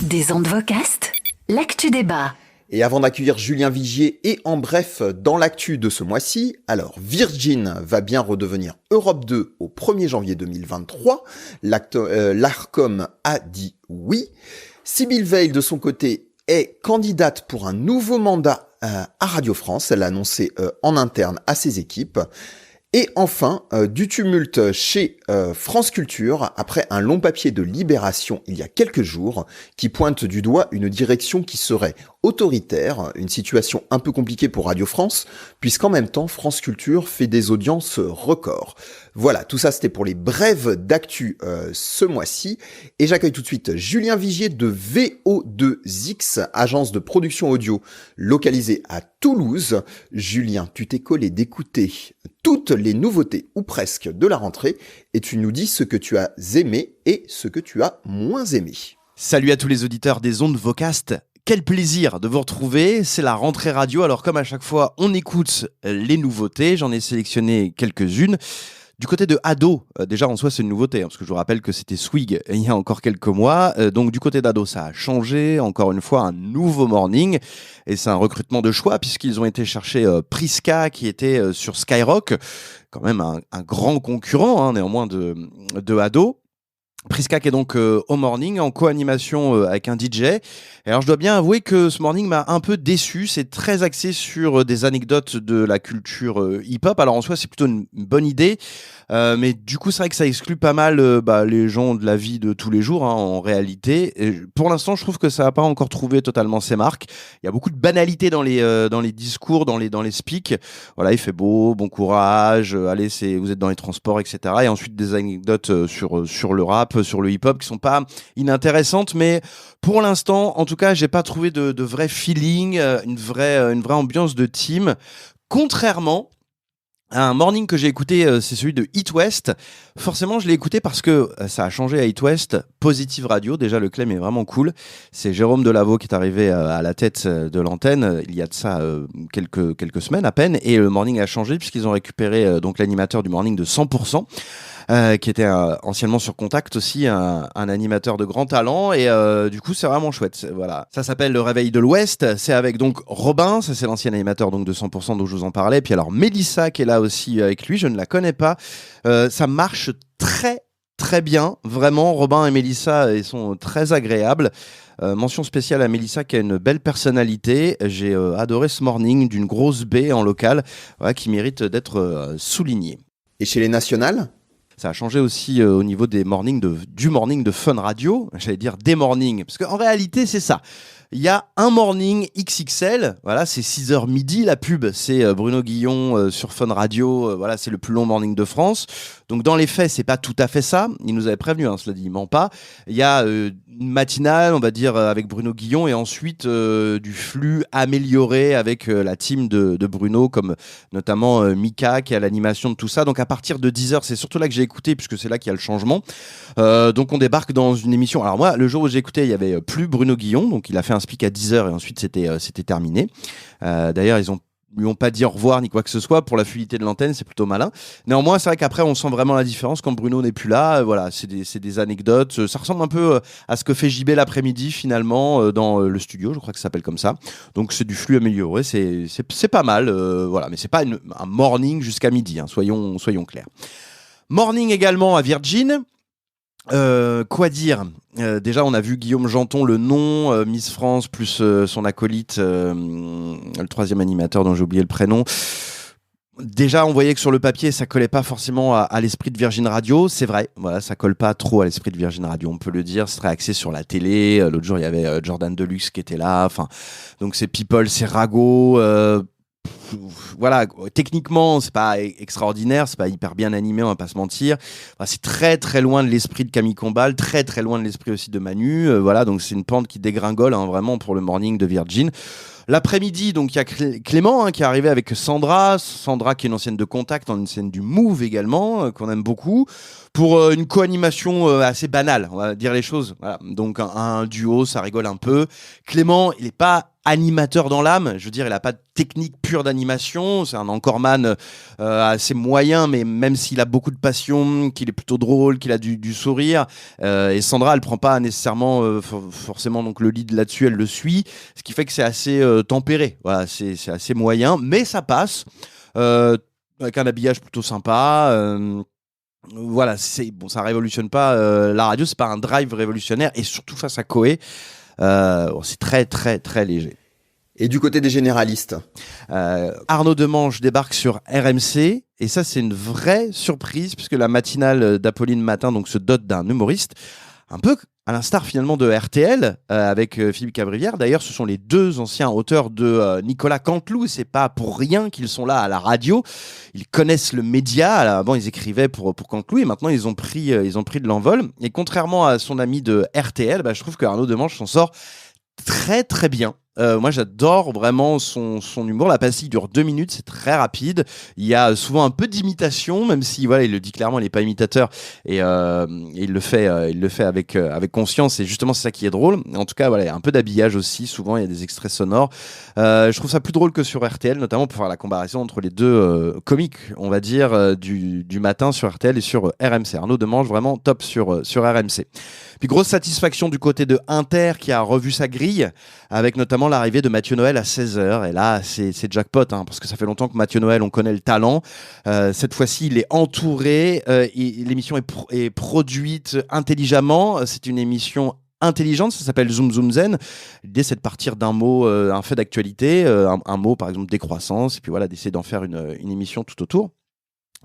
Des ondes Vocast, l'actu débat. Et avant d'accueillir Julien Vigier et en bref dans l'actu de ce mois-ci, alors Virgin va bien redevenir Europe 2 au 1er janvier 2023. L'Arcom a dit oui. Sybille Veil de son côté est candidate pour un nouveau mandat à Radio France. Elle l'a annoncé en interne à ses équipes. Et enfin, du tumulte chez France Culture, après un long papier de Libération il y a quelques jours, qui pointe du doigt une direction qui serait autoritaire, une situation un peu compliquée pour Radio France, puisqu'en même temps, France Culture fait des audiences records. Voilà, tout ça c'était pour les brèves d'actu ce mois-ci, et j'accueille tout de suite Julien Vigier de VO2X, agence de production audio localisée à Toulouse. Julien, tu t'es collé d'écouter toutes les nouveautés, ou presque, de la rentrée, et tu nous dis ce que tu as aimé et ce que tu as moins aimé. Salut à tous les auditeurs des ondes Vocast. Quel plaisir de vous retrouver, c'est la rentrée radio. Alors comme à chaque fois, on écoute les nouveautés, j'en ai sélectionné quelques-unes. Du côté de Ado, déjà en soi c'est une nouveauté, parce que je vous rappelle que c'était Swig il y a encore quelques mois. Donc du côté d'Ado ça a changé, encore une fois un nouveau morning. Et c'est un recrutement de choix puisqu'ils ont été chercher Priska qui était sur Skyrock, quand même un grand concurrent néanmoins de Ado. Priska qui est donc au morning en co-animation avec un DJ. Et alors je dois bien avouer que ce morning m'a un peu déçu. C'est très axé sur des anecdotes de la culture hip-hop. Alors en soi c'est plutôt une bonne idée. Mais du coup c'est vrai que ça exclut pas mal les gens de la vie de tous les jours en réalité. Et pour l'instant je trouve que ça n'a pas encore trouvé totalement ses marques. Il y a beaucoup de banalité dans les discours, dans les speaks. Voilà, il fait beau, bon courage, allez vous êtes dans les transports, etc. Et ensuite des anecdotes sur le rap, sur le hip-hop qui sont pas inintéressantes, mais pour l'instant en tout cas j'ai pas trouvé de vrai feeling, une vraie ambiance de team, contrairement un morning que j'ai écouté, c'est celui de Hit West. Forcément, je l'ai écouté parce que ça a changé à Hit West. Positive Radio, déjà le claim est vraiment cool. C'est Jérôme Delaveau qui est arrivé à la tête de l'antenne il y a de ça quelques semaines à peine. Et le morning a changé puisqu'ils ont récupéré donc l'animateur du morning de 100%. Qui était anciennement sur Contact aussi, un animateur de grand talent, et du coup c'est vraiment chouette. Voilà, ça s'appelle Le Réveil de l'Ouest. C'est avec donc Robin, ça c'est l'ancien animateur donc de 100% dont je vous en parlais, puis alors Mélissa qui est là aussi avec lui, je ne la connais pas. Ça marche très bien, vraiment. Robin et Mélissa ils sont très agréables. Mention spéciale à Mélissa qui a une belle personnalité. J'ai adoré ce morning d'une grosse baie en local, qui mérite d'être souligné. Et chez les nationales ? Ça a changé aussi au niveau des mornings du morning de Fun Radio. J'allais dire des mornings, parce qu'en réalité, c'est ça. Il y a un morning XXL, voilà, c'est 6h midi, la pub, c'est Bruno Guillon sur Fun Radio, voilà, c'est le plus long morning de France. Donc dans les faits, c'est pas tout à fait ça. Il nous avait prévenu, cela dit, il ment pas. Il y a une matinale, on va dire, avec Bruno Guillon, et ensuite du flux amélioré avec la team de Bruno, comme notamment Mika qui est à l'animation de tout ça. Donc à partir de 10h, c'est surtout là que j'ai écouté, puisque c'est là qu'il y a le changement. Donc on débarque dans une émission. Alors moi, le jour où j'ai écouté, il y avait plus Bruno Guillon, donc il a fait un speak à 10h et ensuite c'était terminé. D'ailleurs, ils lui ont pas dit au revoir ni quoi que ce soit pour la fluidité de l'antenne, c'est plutôt malin. Néanmoins, c'est vrai qu'après on sent vraiment la différence quand Bruno n'est plus là. Voilà, c'est des anecdotes. Ça ressemble un peu à ce que fait JB l'après-midi finalement dans le studio, je crois que ça s'appelle comme ça. Donc c'est du flux amélioré, c'est pas mal. Voilà, mais c'est pas un morning jusqu'à midi. Soyons clairs. Morning également à Virgin. Quoi dire ? Déjà, on a vu Guillaume Janton, le nom, Miss France, plus son acolyte, le troisième animateur dont j'ai oublié le prénom. Déjà, on voyait que sur le papier, ça collait pas forcément à l'esprit de Virgin Radio. C'est vrai, voilà, ça colle pas trop à l'esprit de Virgin Radio, on peut le dire. C'est très axé sur la télé. L'autre jour, il y avait Jordan Deluxe qui était là. Enfin, donc c'est People, c'est Rago. Voilà, techniquement c'est pas extraordinaire, c'est pas hyper bien animé, on va pas se mentir. Enfin, c'est très loin de l'esprit de Camille Combal, très loin de l'esprit aussi de Manu. Voilà, donc c'est une pente qui dégringole vraiment pour le morning de Virgin. L'après-midi, donc il y a Clément qui est arrivé avec Sandra qui est une ancienne de Contact, une ancienne du Move également, qu'on aime beaucoup, pour une co-animation assez banale, on va dire les choses. Voilà. Donc un duo, ça rigole un peu. Clément, il est pas animateur dans l'âme. Je veux dire, il a pas de technique pure d'animation. C'est un anchorman assez moyen, mais même s'il a beaucoup de passion, qu'il est plutôt drôle, qu'il a du sourire. Et Sandra, elle prend pas nécessairement forcément donc le lead là-dessus, elle le suit, ce qui fait que c'est assez tempéré. Voilà, c'est assez moyen, mais ça passe. Avec un habillage plutôt sympa. Voilà, ça révolutionne pas la radio, c'est pas un drive révolutionnaire, et surtout face à Koé, c'est très très très léger. Et du côté des généralistes, Arnaud Demange débarque sur RMC, et ça c'est une vraie surprise puisque la matinale d'Apolline Matin donc se dote d'un humoriste, un peu à l'instar finalement de RTL avec Philippe Cabrivière. D'ailleurs, ce sont les deux anciens auteurs de Nicolas Canteloup. C'est pas pour rien qu'ils sont là à la radio. Ils connaissent le média. Avant, ils écrivaient pour Canteloup et maintenant ils ont pris de l'envol. Et contrairement à son ami de RTL, je trouve que Arnaud Demange s'en sort très très bien. Moi j'adore vraiment son humour. La pastille dure 2 minutes, c'est très rapide. Il y a souvent un peu d'imitation, même si voilà, il le dit clairement, il n'est pas imitateur, et il le fait avec conscience, et justement c'est ça qui est drôle. En tout cas voilà, il y a un peu d'habillage aussi, souvent il y a des extraits sonores. Je trouve ça plus drôle que sur RTL, notamment pour faire la comparaison entre les deux comiques, on va dire, du matin sur RTL et sur RMC. Arnaud Demange vraiment top sur RMC. Puis grosse satisfaction du côté de Inter qui a revu sa grille, avec notamment l'arrivée de Mathieu Noël à 16h. Et là, c'est jackpot, parce que ça fait longtemps que Mathieu Noël, on connaît le talent. Cette fois-ci, il est entouré. L'émission est produite intelligemment. C'est une émission intelligente, ça s'appelle Zoom Zoom Zen. L'idée, c'est de partir d'un mot, un fait d'actualité, un mot, par exemple, décroissance, et puis voilà, d'essayer d'en faire une émission tout autour.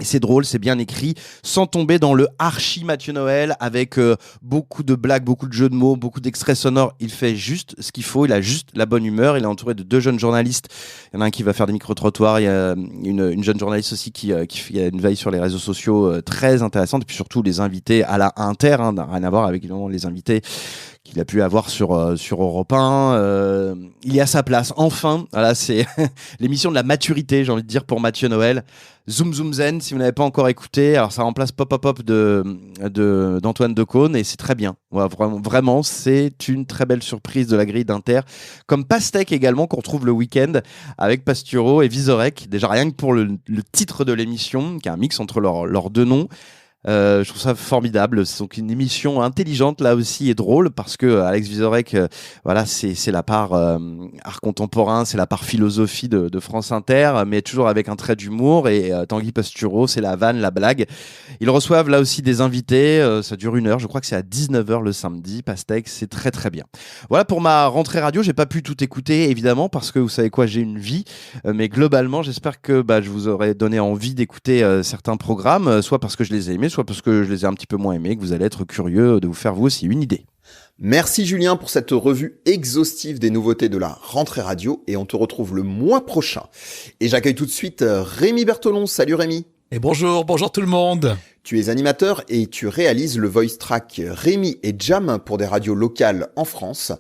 Et c'est drôle, c'est bien écrit, sans tomber dans le archi Mathieu Noël, avec beaucoup de blagues, beaucoup de jeux de mots, beaucoup d'extraits sonores. Il fait juste ce qu'il faut, il a juste la bonne humeur. Il est entouré de 2 jeunes journalistes. Il y en a un qui va faire des micro-trottoirs, il y a une jeune journaliste aussi qui a une veille sur les réseaux sociaux très intéressante. Et puis surtout les invités à la Inter, n'a rien à voir avec évidemment les invités qu'il a pu avoir sur Europe 1. Il est à sa place, enfin. Voilà, c'est l'émission de la maturité, j'ai envie de dire, pour Mathieu Noël. Zoom Zoom Zen, si vous n'avez pas encore écouté, alors ça remplace Pop Pop Pop d'Antoine Decaune, et c'est très bien. Ouais, vraiment, c'est une très belle surprise de la grille d'Inter. Comme Pastèque également, qu'on retrouve le week-end avec Pastureau et Vizorek. Déjà rien que pour le titre de l'émission, qui est un mix entre leurs deux noms. Je trouve ça formidable. C'est donc une émission intelligente là aussi et drôle, parce que Alex Vizorek, voilà, c'est la part art contemporain, c'est la part philosophie de France Inter, mais toujours avec un trait d'humour. Et Tanguy Pastureau, c'est la vanne, la blague. Ils reçoivent là aussi des invités. Ça dure 1 heure. Je crois que c'est à 19h le samedi. Pastèque, c'est très très bien. Voilà pour ma rentrée radio. J'ai pas pu tout écouter évidemment, parce que vous savez quoi, j'ai une vie. Mais globalement, j'espère que je vous aurai donné envie d'écouter certains programmes, soit parce que je les ai aimés, soit parce que je les ai un petit peu moins aimés, que vous allez être curieux de vous faire vous aussi une idée. Merci Julien pour cette revue exhaustive des nouveautés de la rentrée radio, et on te retrouve le mois prochain. Et j'accueille tout de suite Rémi Bertolon. Salut Rémi. Et bonjour tout le monde. Tu es animateur et tu réalises le voice track Rémi et Jam pour des radios locales en France.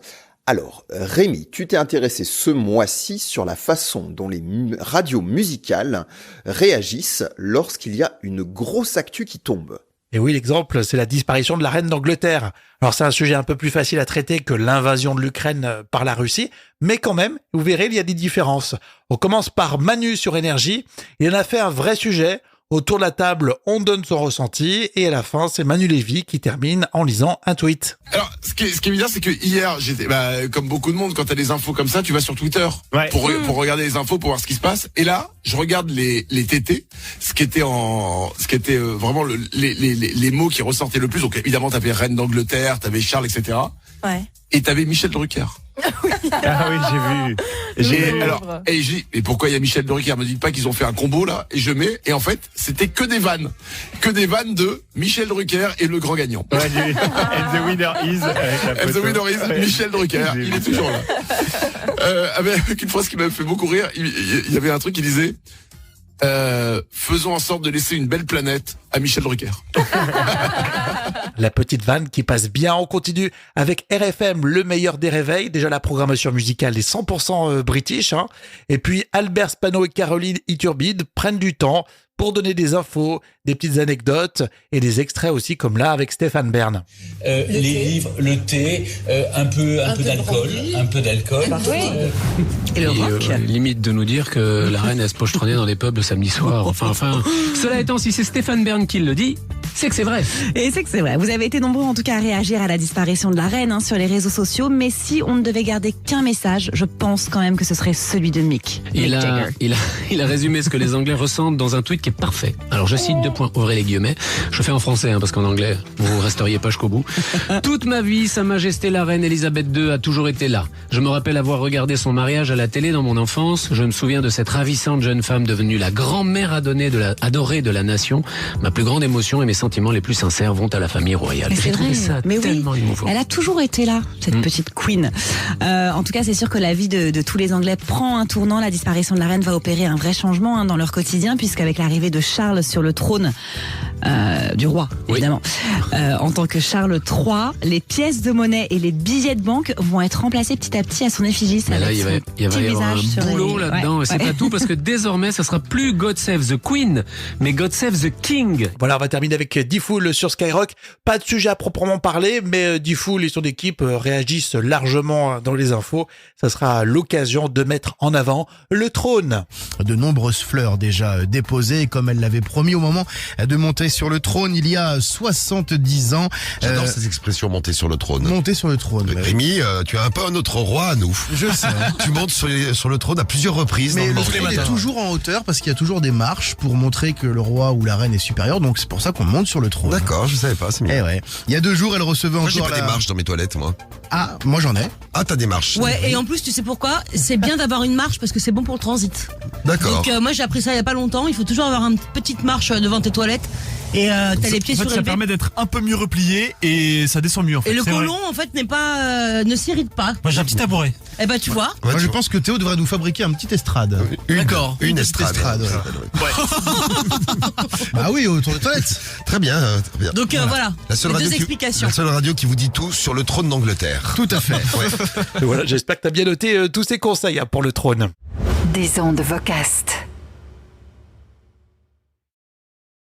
Alors, Rémi, tu t'es intéressé ce mois-ci sur la façon dont les radios musicales réagissent lorsqu'il y a une grosse actu qui tombe. Et oui, l'exemple, c'est la disparition de la reine d'Angleterre. Alors c'est un sujet un peu plus facile à traiter que l'invasion de l'Ukraine par la Russie, mais quand même, vous verrez, il y a des différences. On commence par Manu sur Énergie. Il en a fait un vrai sujet. Autour de la table, on donne son ressenti, et à la fin, c'est Manu Lévy qui termine en lisant un tweet. Alors, ce qui est bizarre, c'est que hier, j'étais, comme beaucoup de monde, quand t'as des infos comme ça, tu vas sur Twitter pour regarder les infos, pour voir ce qui se passe. Et là, je regarde les TT, ce qui était vraiment les mots qui ressortaient le plus. Donc évidemment, t'avais Reine d'Angleterre, t'avais Charles, etc. Ouais. Et t'avais Michel Drucker. Ah oui, j'ai vu. Et j'ai dit, mais pourquoi il y a Michel Drucker? Me dites pas qu'ils ont fait un combo là. Et je mets, et en fait, c'était que des vannes de Michel Drucker et le grand gagnant. Ouais, and the winner is. Michel Drucker. Il est toujours là. Avec une phrase qui m'a fait beaucoup rire. Il y avait un truc qui disait, faisons en sorte de laisser une belle planète à Michel Drucker. La petite vanne qui passe bien. On continue avec RFM, le meilleur des réveils. Déjà, la programmation musicale est 100% british. Et puis, Albert Spano et Caroline Iturbide prennent du temps pour donner des infos, des petites anecdotes et des extraits aussi comme là avec Stéphane Bern. Les livres, le thé, un peu d'alcool, Et le rock. Limite de nous dire que la reine elle se pochetronnait dans les pubs le samedi soir. Enfin. Cela étant, si c'est Stéphane Bern qui le dit, c'est que c'est vrai. Et c'est que c'est vrai. Vous avez été nombreux en tout cas à réagir à la disparition de la reine sur les réseaux sociaux. Mais si on ne devait garder qu'un message, je pense quand même que ce serait celui de Mick Jagger. Il a résumé ce que les Anglais ressentent dans un tweet qui est parfait. Alors je cite 2 points, ouvrez les guillemets. Je fais en français parce qu'en anglais, vous resteriez pas jusqu'au bout. Toute ma vie, Sa Majesté la Reine Elisabeth II a toujours été là. Je me rappelle avoir regardé son mariage à la télé dans mon enfance. Je me souviens de cette ravissante jeune femme devenue la grand-mère adorée de la nation. Ma plus grande émotion et mes sentiments les plus sincères vont à la famille royale. Mais J'ai c'est trouvé vrai. ça Mais tellement oui, émouvant. elle a toujours été là, cette petite queen. En tout cas, c'est sûr que la vie de tous les Anglais prend un tournant. La disparition de la reine va opérer un vrai changement dans leur quotidien, puisqu'avec l'arrivée de Charles sur le trône du roi, évidemment, en tant que Charles III, les pièces de monnaie et les billets de banque vont être remplacés petit à petit à son effigie. Ça Mais là, va il être va son y petit avoir visage sur un les- boulot là-dedans. Ouais, Et c'est ouais. pas tout, parce que désormais, ça sera plus God Save the Queen, mais God Save the King. Voilà, on va terminer avec D-Fool sur Skyrock. Pas de sujet à proprement parler, mais D-Fool et son équipe réagissent largement dans les infos. Ça sera l'occasion de mettre en avant le trône. De nombreuses fleurs déjà déposées, comme elle l'avait promis au moment de monter sur le trône il y a 70 ans. J'adore ces expressions, monter sur le trône. Monter sur le trône. ouais. Rémi, tu as un peu un autre roi à nous. Je sais. Tu montes sur le trône à plusieurs reprises. Mais dans le le trône est toujours en hauteur parce qu'il y a toujours des marches pour montrer que le roi ou la reine est supérieur. Donc c'est pour ça qu'on monte sur le trône. D'accord, je savais pas, c'est Eh mignon. ouais. Il y a 2 jours, elle recevait Moi, j'ai encore pas des marches dans mes toilettes, moi. Ah, moi j'en ai. Ah, t'as des marches. Ouais, et en plus, tu sais pourquoi? C'est bien d'avoir une marche parce que c'est bon pour le transit. D'accord. Donc moi j'ai appris ça il y a pas longtemps, il faut toujours avoir une petite marche devant tes toilettes et t'as les pieds En fait, ça surélevés. permet d'être un peu mieux replié et ça descend mieux en fait. Et le C'est vrai. côlon en fait n'est pas ne s'irrite pas. Moi j'ai un petit tabouret. Eh ben tu vois. Ouais, Moi tu je vois. pense que Théo devrait nous fabriquer un petit estrade. Une petite estrade. ouais. Bah oui, autour des toilettes. Très bien, très bien. Donc voilà. La seule, Les radio deux qui, explications. la seule radio qui vous dit tout sur le trône d'Angleterre. Tout à fait. Et voilà, j'espère que tu as bien noté tous ces conseils pour le trône. Des ondes Vocast.